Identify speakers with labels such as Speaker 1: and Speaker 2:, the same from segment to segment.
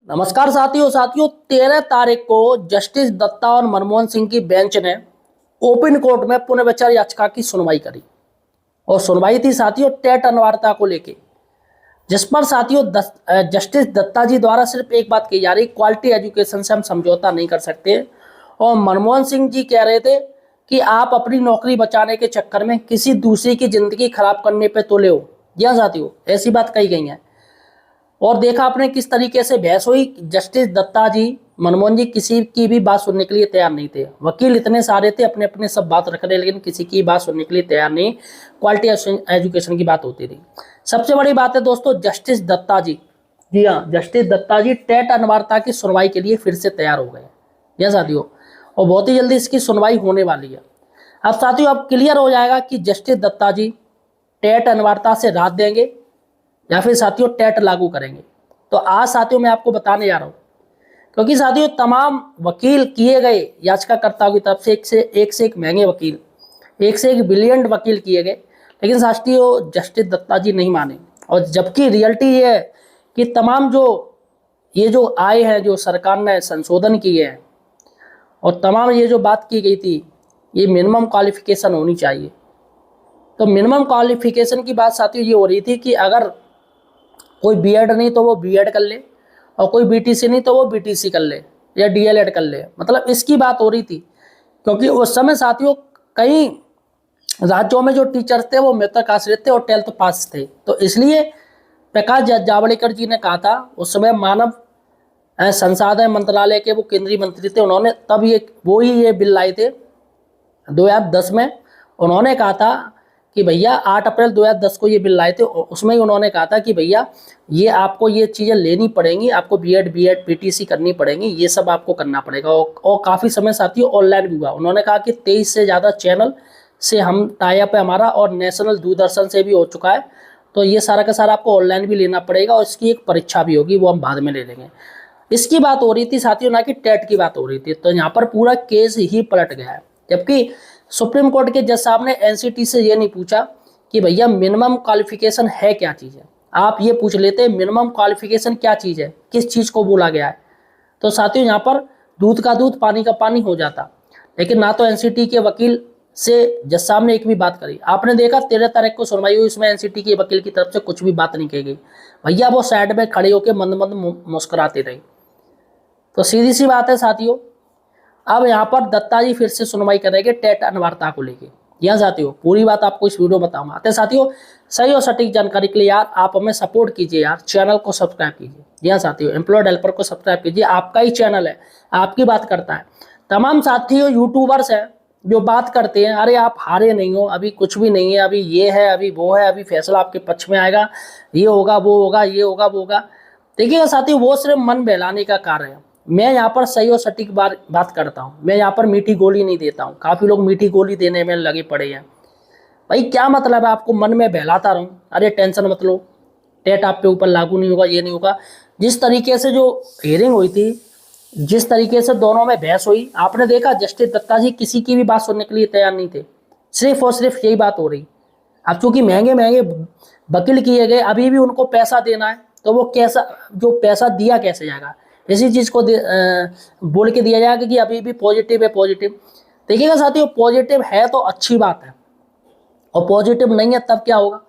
Speaker 1: नमस्कार साथियों साथियों 13 तारीख को जस्टिस दत्ता और मनमोहन सिंह की बेंच ने ओपन कोर्ट में पुनर्विचार याचिका की सुनवाई करी। और सुनवाई थी साथियों टेट अनिवार्यता को लेके, जिस पर साथियों जस्टिस दत्ता जी द्वारा सिर्फ एक बात कही जा रही, क्वालिटी एजुकेशन से हम समझौता नहीं कर सकते। और मनमोहन सिंह जी कह रहे थे कि आप अपनी नौकरी बचाने के चक्कर में किसी दूसरे की जिंदगी खराब करने पे तुले हो। या साथियों ऐसी बात कही गई है। और देखा आपने किस तरीके से बहस हुई। जस्टिस दत्ता जी, मनमोहन जी किसी की भी बात सुनने के लिए तैयार नहीं थे। वकील इतने सारे थे, अपने अपने सब बात रख रहे, लेकिन किसी की बात सुनने के लिए तैयार नहीं। क्वालिटी एजुकेशन की बात होती थी। सबसे बड़ी बात है दोस्तों, जस्टिस दत्ता जी, जी हाँ, जस्टिस दत्ता जी टेट अनिवार्यता की सुनवाई के लिए फिर से तैयार हो गए। यह साथियों, और बहुत ही जल्दी इसकी सुनवाई होने वाली है। अब साथियों अब क्लियर हो जाएगा कि जस्टिस दत्ता जी टेट अनिवार्यता से राहत देंगे या फिर साथियों टेट लागू करेंगे। तो आज साथियों मैं आपको बताने जा रहा हूं, क्योंकि साथियों तमाम वकील किए गए याचिकाकर्ताओं की तरफ से एक से एक महंगे वकील, एक से एक ब्रिलियंट वकील किए गए, लेकिन साथियों जस्टिस दत्ता जी नहीं माने। और जबकि रियलिटी ये है कि तमाम ये जो आए हैं, जो सरकार ने संशोधन किए हैं, और तमाम ये जो बात की गई थी, ये मिनिमम क्वालिफिकेशन होनी चाहिए। तो मिनिमम क्वालिफिकेशन की बात साथियों ये हो रही थी कि अगर कोई बीएड नहीं तो वो बीएड कर ले, और कोई बीटीसी नहीं तो वो बीटीसी कर ले या डीएलएड कर ले, मतलब इसकी बात हो रही थी। क्योंकि उस समय साथियों कई राज्यों में जो टीचर्स थे वो मृतक आश्रित थे और 12th पास थे। तो इसलिए प्रकाश जावड़ेकर जी ने कहा था, उस समय मानव संसाधन मंत्रालय के वो केंद्रीय मंत्री थे, उन्होंने तब ये बिल लाए थे 2010 में। उन्होंने कहा था कि भैया 8 अप्रैल 2010 को ये बिल लाए थे, उसमें ही उन्होंने कहा था कि भैया ये आपको ये चीज़ें लेनी पड़ेंगी, आपको बीएड पीटीसी करनी पड़ेंगी, ये सब आपको करना पड़ेगा। और काफ़ी समय साथियों ऑनलाइन भी हुआ। उन्होंने कहा कि 23 से ज़्यादा चैनल से हम टाई अप है हमारा, और नेशनल दूरदर्शन से भी हो चुका है। तो ये सारा का सारा आपको ऑनलाइन भी लेना पड़ेगा, और इसकी एक परीक्षा भी होगी, वो हम बाद में ले लेंगे। इसकी बात हो रही थी साथियों, ना कि टेट की बात हो रही थी। तो यहाँ पर पूरा केस ही पलट गया है। जबकि सुप्रीम कोर्ट के जज साहब ने एनसीटी से ये नहीं पूछा कि भैया मिनिमम क्वालिफिकेशन है क्या चीज़ है। आप ये पूछ लेते मिनिमम क्वालिफिकेशन क्या चीज़ है, किस चीज़ को बोला गया है, तो साथियों यहाँ पर दूध का दूध पानी का पानी हो जाता। लेकिन ना तो एनसीटी के वकील से जज साहब ने एक भी बात करी। आपने देखा 13 तारीख को सुनवाई हुई, इसमें एनसीटी के वकील की तरफ से कुछ भी बात नहीं कही गई। भैया वो साइड में खड़े होकर मंद मंद मुस्कुराते रहे। तो सीधी सी बात है साथियों, अब यहाँ पर दत्ता जी फिर से सुनवाई करेंगे टेट अनिवार्यता को लेके। यहाँ साथियों पूरी बात आपको इस वीडियो में बताऊंगा। आते साथियों सही और सटीक जानकारी के लिए यार आप हमें सपोर्ट कीजिए, यार चैनल को सब्सक्राइब कीजिए। यहाँ साथियों एम्प्लॉयड हेल्पर को सब्सक्राइब कीजिए, आपका ही चैनल है, आपकी बात करता है। तमाम साथियों यूट्यूबर्स हैं जो बात करते हैं, अरे आप हारे नहीं हो, अभी कुछ भी नहीं है, अभी ये है, अभी वो है, अभी फैसला आपके पक्ष में आएगा, ये होगा वो होगा, ये होगा वो होगा। देखिएगा साथियों वो सिर्फ मन बहलाने का कार्य है। मैं यहाँ पर सही और सटीक बात करता हूँ। मैं यहाँ पर मीठी गोली नहीं देता हूँ। काफ़ी लोग मीठी गोली देने में लगे पड़े हैं। भाई क्या मतलब है आपको मन में बहलाता रहूँ, अरे टेंशन मत लो, टेट आप पे ऊपर लागू नहीं होगा, ये नहीं होगा। जिस तरीके से जो हियरिंग हुई थी, जिस तरीके से दोनों में बहस हुई, आपने देखा जस्टिस दत्ता जी किसी की भी बात सुनने के लिए तैयार नहीं थे। सिर्फ और सिर्फ यही बात हो रही। अब चूंकि महंगे महंगे वकील किए गए, अभी भी उनको पैसा देना है, तो वो कैसा, जो पैसा दिया कैसे जाएगा, इसी चीज़ को बोल के दिया जाएगा कि अभी भी पॉजिटिव है, पॉजिटिव। देखिएगा साथियों पॉजिटिव है तो अच्छी बात है, और पॉजिटिव नहीं है तब क्या होगा।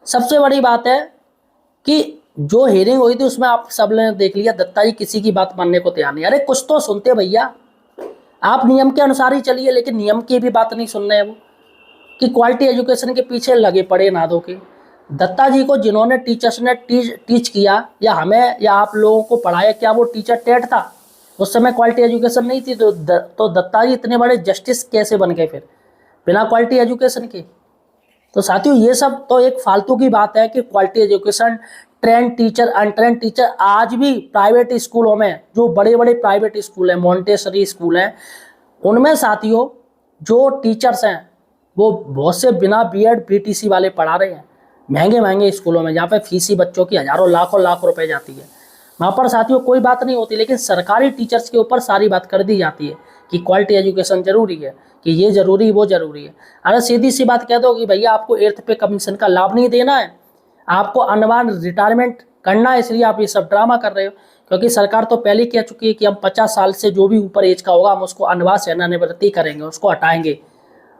Speaker 1: सबसे बड़ी बात है कि जो हियरिंग हुई थी उसमें आप सब ने देख लिया, दत्ता जी किसी की बात मानने को तैयार नहीं। अरे कुछ तो सुनते भैया, आप नियम के अनुसार ही चलिए, लेकिन नियम की भी बात नहीं सुन रहे हैं वो, कि क्वालिटी एजुकेशन के पीछे लगे पड़े नादों के। दत्ता जी को जिन्होंने टीचर्स ने टीच किया, या हमें या आप लोगों को पढ़ाया, क्या वो टीचर टेट था? उस समय क्वालिटी एजुकेशन नहीं थी। तो दत्ता जी इतने बड़े जस्टिस कैसे बन गए फिर बिना क्वालिटी एजुकेशन के? तो साथियों ये सब तो एक फालतू की बात है कि quality education, trained teacher, untrained teacher. आज भी प्राइवेट स्कूलों में, जो बड़े बड़े प्राइवेट स्कूल हैं, मॉन्टेसरी स्कूल हैं, उनमें साथियों जो टीचर्स हैं वो बहुत से बिना बीएड बीटीसी वाले पढ़ा रहे हैं महंगे महंगे स्कूलों में, जहाँ पे फीस ही बच्चों की हजारों लाखों लाख रुपए जाती है। वहाँ पर साथियों कोई बात नहीं होती, लेकिन सरकारी टीचर्स के ऊपर सारी बात कर दी जाती है कि क्वालिटी एजुकेशन जरूरी है, कि ये जरूरी वो जरूरी है। अरे सीधी सी बात कह दो कि भैया आपको 8th पे कमीशन का लाभ नहीं देना है, आपको अनिवार्य रिटायरमेंट करना है, इसलिए आप ये सब ड्रामा कर रहे हो। क्योंकि सरकार तो पहले कह चुकी है कि हम 50 साल से जो भी ऊपर एज का होगा हम उसको अनवा सेवानिवृत्ति करेंगे, उसको हटाएंगे।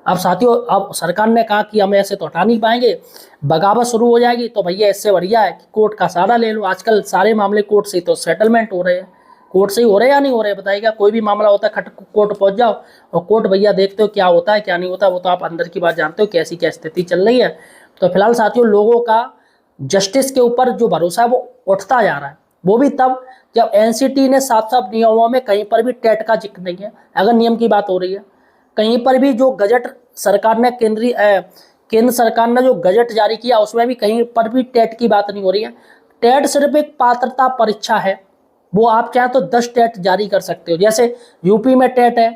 Speaker 1: अब साथियों अब सरकार ने कहा कि हम ऐसे तो हटा नहीं पाएंगे, बगावत शुरू हो जाएगी। तो भैया इससे बढ़िया है कि कोर्ट का सहारा ले लो। आजकल सारे मामले कोर्ट से तो सेटलमेंट हो रहे हैं, कोर्ट से ही हो रहे हैं या नहीं हो रहे बताइएगा। कोई भी मामला होता है खट कोर्ट पहुंच जाओ और कोर्ट भैया देखते हो क्या होता है क्या नहीं होता, वो तो आप अंदर की बात जानते हो कैसी क्या स्थिति चल रही है। तो फिलहाल साथियों लोगों का जस्टिस के ऊपर जो भरोसा है वो उठता जा रहा है, वो भी तब जब एनसीटी ने साफ साफ नियमों में कहीं पर भी टेट का जिक्र नहीं है। अगर नियम की बात हो रही है, कहीं पर भी जो गजट सरकार ने केंद्र सरकार ने जो गजट जारी किया उसमें भी कहीं पर भी टेट की बात नहीं हो रही है। टेट सिर्फ एक पात्रता परीक्षा है, वो आप चाहें तो 10 टेट जारी कर सकते हो। जैसे यूपी में टेट है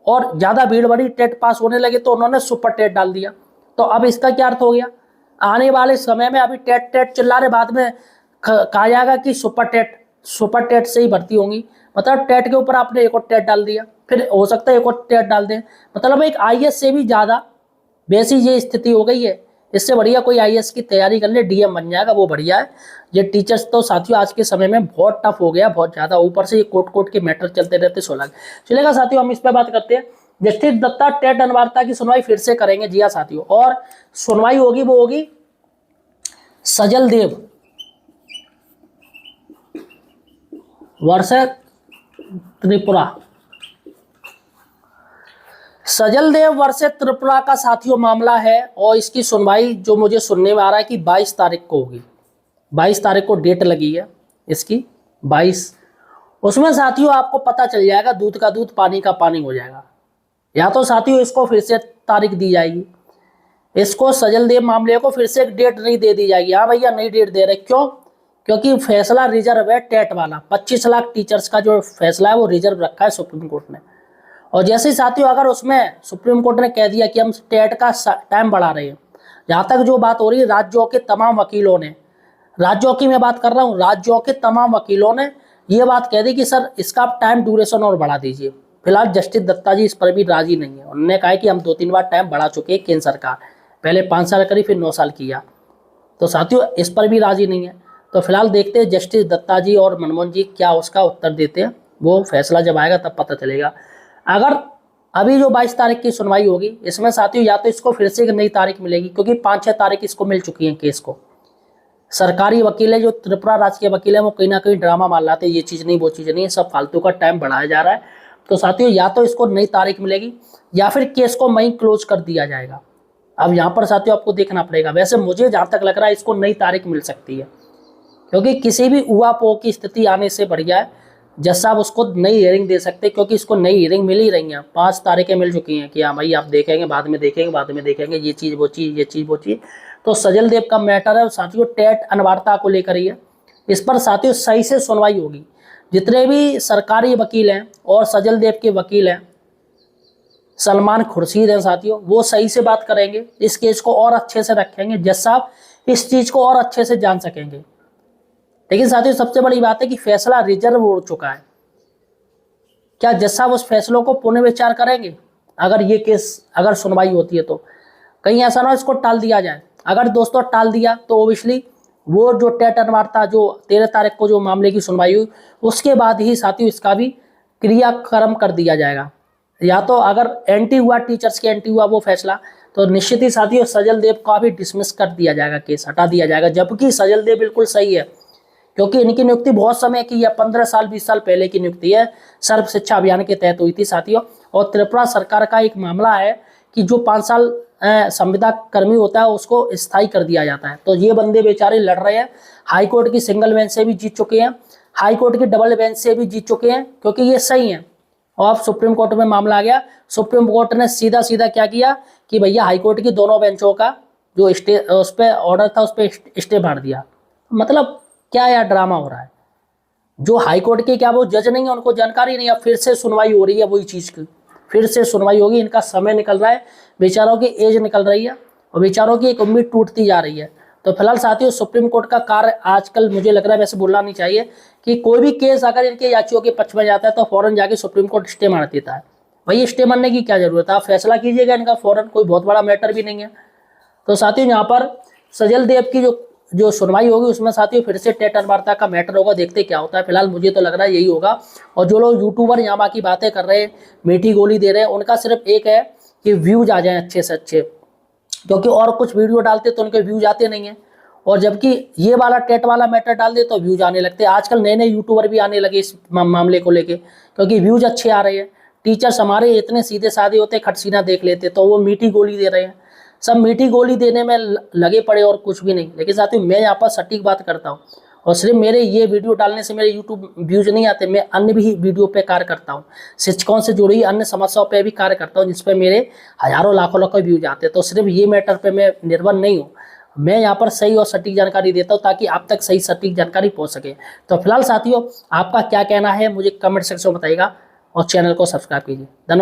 Speaker 1: और ज़्यादा भीड़ बड़ी, टेट पास होने लगे तो उन्होंने सुपर टेट डाल दिया। तो अब इसका क्या अर्थ हो गया, आने वाले समय में अभी टेट टेट चिल्ला रहे, बाद में कहा जाएगा कि सुपर टेट से ही भर्ती होंगी। मतलब टेट के ऊपर आपने एक और टेट डाल दिया, फिर हो सकता है एक और टेट डाल दें। मतलब एक आईएएस से भी ज़्यादा वैसी ये स्थिति हो गई है। इससे बढ़िया कोई आईएएस की तैयारी कर ले, डीएम बन जाएगा, वो बढ़िया है। ये टीचर्स तो साथियों आज के समय में बहुत टफ हो गया, बहुत ज़्यादा। ऊपर से ये कोर्ट के मैटर चलते रहते 16। चलेगा साथियों, हम इस पर बात करते हैं। जस्टिस दत्ता टेट अनिवार्यता की सुनवाई फिर से करेंगे। जी हाँ साथियों, और सुनवाई होगी वो होगी सजल देव वर्सेस त्रिपुरा। सजल देव वर्सेस त्रिपुरा का साथियों मामला है और इसकी सुनवाई जो मुझे सुनने में आ रहा है कि 22 तारीख को होगी। 22 तारीख को डेट लगी है इसकी, 22। उसमें साथियों आपको पता चल जाएगा, दूध का दूध पानी का पानी हो जाएगा। या तो साथियों इसको फिर से तारीख दी जाएगी, इसको सजल देव मामले को फिर से एक डेट नहीं दे दी जाएगी। हाँ भैया नहीं डेट दे रहे, क्यों? क्योंकि फैसला रिजर्व है टेट वाला। 25 लाख टीचर्स का जो फैसला है वो रिजर्व रखा है सुप्रीम कोर्ट ने। और जैसे ही साथियों अगर उसमें सुप्रीम कोर्ट ने कह दिया कि हम टेट का टाइम बढ़ा रहे हैं, जहाँ तक जो बात हो रही है राज्यों के तमाम वकीलों ने, राज्यों की मैं बात कर रहा हूँ, राज्यों के तमाम वकीलों ने ये बात कह दी कि सर इसका टाइम ड्यूरेशन और बढ़ा दीजिए। फिलहाल जस्टिस दत्ता जी इस पर भी राजी नहीं है। उन्होंने कहा कि हम 2-3 बार टाइम बढ़ा चुके हैं, केंद्र सरकार पहले 5 साल करी फिर 9 साल किया। तो साथियों इस पर भी राजी नहीं है। तो फिलहाल देखते हैं जस्टिस दत्ता जी और मनमोहन जी क्या उसका उत्तर देते हैं, वो फैसला जब आएगा तब पता चलेगा। अगर अभी जो 22 तारीख की सुनवाई होगी इसमें साथियों या तो इसको फिर से एक नई तारीख मिलेगी, क्योंकि 5-6 तारीख इसको मिल चुकी है केस को। सरकारी वकील है जो त्रिपुरा राज्य के वकील है वो कहीं ना कहीं ड्रामा मार लाते हैं, ये चीज़ नहीं वो चीज़ नहीं है, सब फालतू का टाइम बढ़ाया जा रहा है। तो साथियों या तो इसको नई तारीख मिलेगी या फिर केस को वहीं क्लोज कर दिया जाएगा। अब यहाँ पर साथियों आपको देखना पड़ेगा। वैसे मुझे जहाँ तक लग रहा है इसको नई तारीख मिल सकती है, क्योंकि किसी भी उहापोह की स्थिति आने से बढ़िया है जज साहब उसको नई हियरिंग दे सकते हैं, क्योंकि इसको नई हियरिंग मिल ही रही है। 5 तारीखें मिल चुकी हैं कि हाँ भाई आप देखेंगे, बाद में देखेंगे, ये चीज़ वो चीज़। तो सजल देव का मैटर है साथियों टेट अनिवार्यता को लेकर ही है। इस पर साथियों सही से सुनवाई होगी। जितने भी सरकारी वकील हैं और सजल देव के वकील हैं सलमान खुर्शीद हैं साथियों, वो सही से बात करेंगे, इस केस को और अच्छे से रखेंगे, जज साहब इस चीज़ को और अच्छे से जान सकेंगे। लेकिन साथियों सबसे बड़ी बात है कि फैसला रिजर्व हो चुका है। क्या जज साहब उस फैसलों को पुनर्विचार करेंगे? अगर ये केस अगर सुनवाई होती है तो कहीं ऐसा ना हो इसको टाल दिया जाए। अगर दोस्तों टाल दिया तो ओबियसली वो जो टेट अनिवार्यता जो 13 तारीख को जो मामले की सुनवाई हुई उसके बाद ही साथियों इसका भी क्रियाक्रम कर दिया जाएगा। या तो अगर एंटी हुआ, टीचर्स के एंटी हुआ वो फैसला, तो निश्चित ही साथियों सजल देव का भी डिसमिस कर दिया जाएगा, केस हटा दिया जाएगा। जबकि सजल देव बिल्कुल सही है, क्योंकि इनकी नियुक्ति बहुत समय की है, 15 साल 20 साल पहले की नियुक्ति है, सर्व शिक्षा अभियान के तहत हुई थी साथियों। और त्रिपुरा सरकार का एक मामला है कि जो 5 साल संविदा कर्मी होता है उसको स्थायी कर दिया जाता है। तो ये बंदे बेचारे लड़ रहे हैं, हाई कोर्ट की सिंगल बेंच से भी जीत चुके हैं, हाई कोर्ट की डबल बेंच से भी जीत चुके हैं, क्योंकि ये सही है। और अब सुप्रीम कोर्ट में मामला आ गया, सुप्रीम कोर्ट ने सीधा सीधा क्या किया कि भैया हाई कोर्ट की दोनों बेंचों का जो स्टे उस पर ऑर्डर था उस पर स्टे मार दिया। मतलब क्या यार ड्रामा हो रहा है। जो हाई कोर्ट के क्या वो जज नहीं है, उनको जानकारी नहीं है। फिर से सुनवाई हो रही है वही चीज़ की, फिर से सुनवाई होगी। इनका समय निकल रहा है, बेचारों की एज निकल रही है और बेचारों की एक उम्मीद टूटती जा रही है। तो फिलहाल साथियों सुप्रीम कोर्ट का कार्य आजकल मुझे लग रहा है, वैसे बोलना नहीं चाहिए कि कोई भी केस अगर इनके याचियों के पक्ष में जाता है तो फौरन जाके सुप्रीम कोर्ट स्टे मार देता है। भाई स्टे मारने की क्या जरूरत है, आप फैसला कीजिएगा इनका फौरन, कोई बहुत बड़ा मैटर भी नहीं है। तो साथियों यहाँ पर सजल देव की जो जो सुनवाई होगी उसमें साथियों फिर से टेट अनवार्ता का मैटर होगा, देखते क्या होता है। फिलहाल मुझे तो लग रहा है यही होगा। और जो लोग यूट्यूबर यहाँ की बातें कर रहे हैं, मीठी गोली दे रहे हैं, उनका सिर्फ एक है कि व्यूज आ जाएं अच्छे से अच्छे, क्योंकि और कुछ वीडियो डालते तो उनके व्यूज आते नहीं है। और जबकि ये वाला टेट वाला मैटर डाल दे तो व्यूज आने लगते हैं। आजकल नए नए यूट्यूबर भी आने लगे इस मामले को लेके, क्योंकि व्यूज अच्छे आ रहे हैं। टीचर्स हमारे इतने सीधे साधे होते, खटसीना देख लेते, तो वो मीठी गोली दे रहे हैं। सब मीठी गोली देने में लगे पड़े और कुछ भी नहीं। लेकिन साथियों मैं यहाँ पर सटीक बात करता हूँ, और सिर्फ मेरे ये वीडियो डालने से मेरे यूट्यूब व्यूज नहीं आते। मैं अन्य भी वीडियो पे कार्य करता हूँ, शिक्षकों से जुड़ी अन्य समस्याओं पे भी कार्य करता हूँ, जिसपे मेरे हजारों लाखों व्यूज आते हैं। तो सिर्फ ये मैटर पे मैं निर्भर नहीं हूँ। मैं यहाँ पर सही और सटीक जानकारी देता हूँ ताकि आप तक सही सटीक जानकारी पहुँच सके। तो फिलहाल साथियों आपका क्या कहना है मुझे कमेंट सेक्शन में बताइएगा, और चैनल को सब्सक्राइब कीजिए। धन्यवाद।